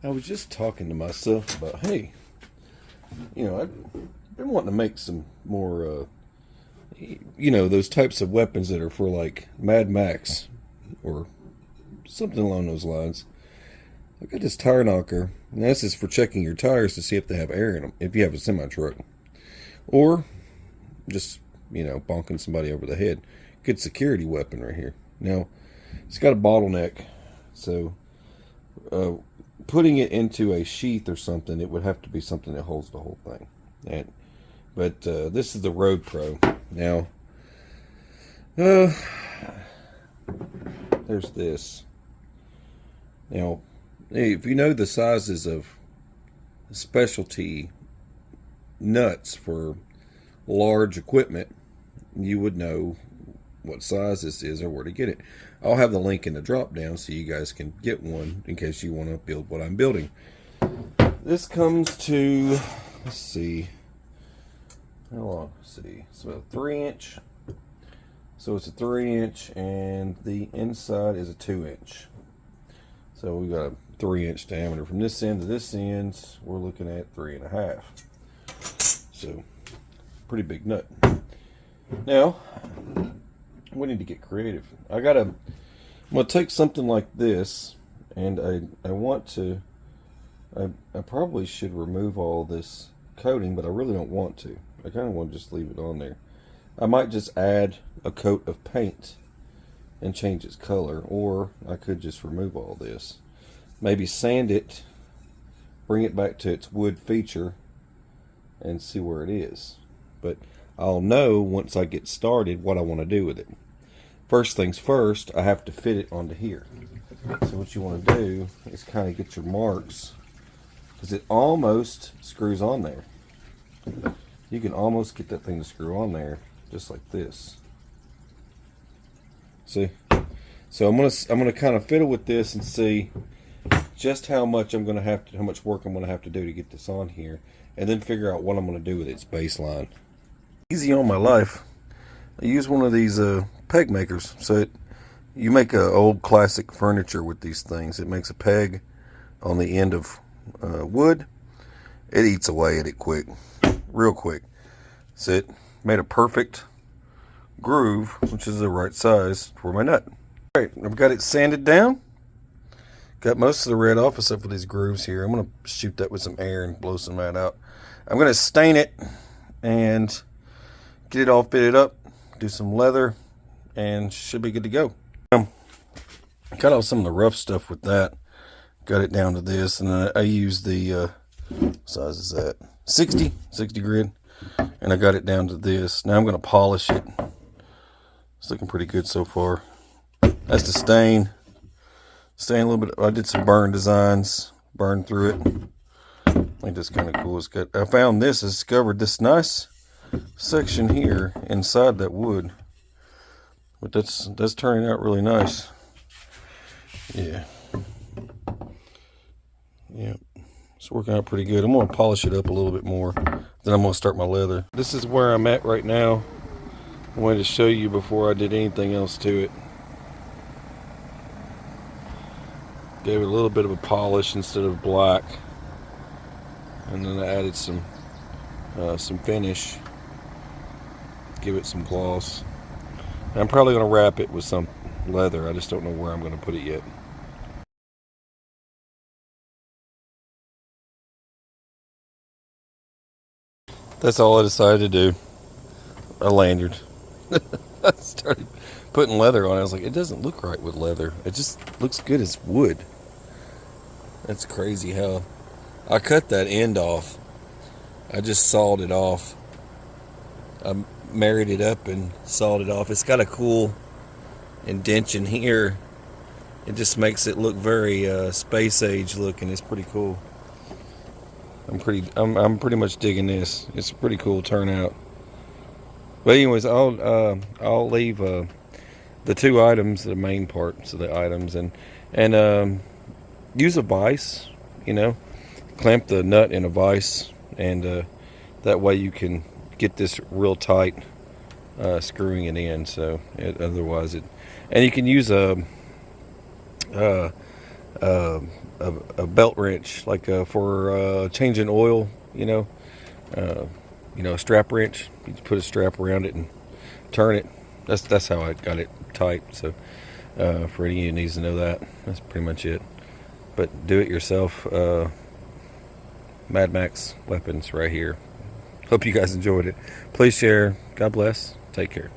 I was just talking to myself about, hey, you know, I've been wanting to make some more, you know, those types of weapons that are for like Mad Max or something along those lines. I got this tire knocker, and this is for checking your tires to see if they have air in them, if you have a semi-truck. Or just, you know, bonking somebody over the head. Good security weapon right here. Now, it's got a bottleneck, so putting it into a sheath or something, it would have to be something that holds the whole thing. But this is the RoadPro. Now, there's this. Now, if you know the sizes of specialty nuts for large equipment, you would know what size this is or where to get it. I'll have the link in the drop down so you guys can get one in case you want to build what I'm building. This comes to, let's see, how long? Let's see, so a 3-inch. So it's a 3-inch, and the inside is a 2-inch. So we got a 3-inch diameter from this end to this end. We're looking at 3.5. So pretty big nut. Now we need to get creative. I'm gonna take something like this, and I want to. I probably should remove all this coating, but I really don't want to. I kind of want to just leave it on there. I might just add a coat of paint and change its color, or I could just remove all this. Maybe sand it, bring it back to its wood feature, and see where it is. But I'll know once I get started what I want to do with it. First things first, I have to fit it onto here. So what you want to do is kind of get your marks, because it almost screws on there. You can almost get that thing to screw on there, just like this. See? So I'm gonna kind of fiddle with this and see just how much how much work I'm gonna have to do to get this on here, and then figure out what I'm gonna do with its baseline. Easy on my life. I use one of these peg makers. So you make old classic furniture with these things. It makes a peg on the end of wood. It eats away at it quick, real quick. So it made a perfect groove, which is the right size for my nut. All right, I've got it sanded down. Got most of the red off except for these grooves here. I'm going to shoot that with some air and blow some of that out. I'm going to stain it and get it all fitted up, do some leather, and should be good to go. Cut off some of the rough stuff with that. Got it down to this, and I use the, what size is that? 60 grit. And I got it down to this. Now I'm going to polish it. It's looking pretty good so far. That's the stain. Stain a little bit. I did some burn designs, burned through it. I think that's kind of cool. It's got, I found this, I discovered this nice section here inside that wood. But that's turning out really nice. Yeah. Yep. It's working out pretty good. I'm going to polish it up a little bit more. Then I'm going to start my leather. This is where I'm at right now. I wanted to show you before I did anything else to it. Gave it a little bit of a polish instead of black. And then I added some finish. Give it some gloss. And I'm probably going to wrap it with some leather. I just don't know where I'm going to put it yet. That's all I decided to do. A lanyard. I started putting leather on it. I was like, it doesn't look right with leather. It just looks good as wood. That's crazy how I cut that end off. I just sawed it off. I married it up and sawed it off. It's got a cool indentation here. It just makes it look very space age looking. It's pretty cool. I'm pretty much digging this. It's a pretty cool turnout. But anyways, I'll leave the two items, the main parts of the items, and use a vise. You know, clamp the nut in a vise, and that way you can get this real tight, screwing it in. So otherwise and you can use a a belt wrench, like for changing oil, a strap wrench. You just put a strap around it and turn it. That's how I got it tight. So for any of you who needs to know that, that's pretty much it. But do it yourself. Mad Max weapons right here. Hope you guys enjoyed it. Please share. God bless. Take care.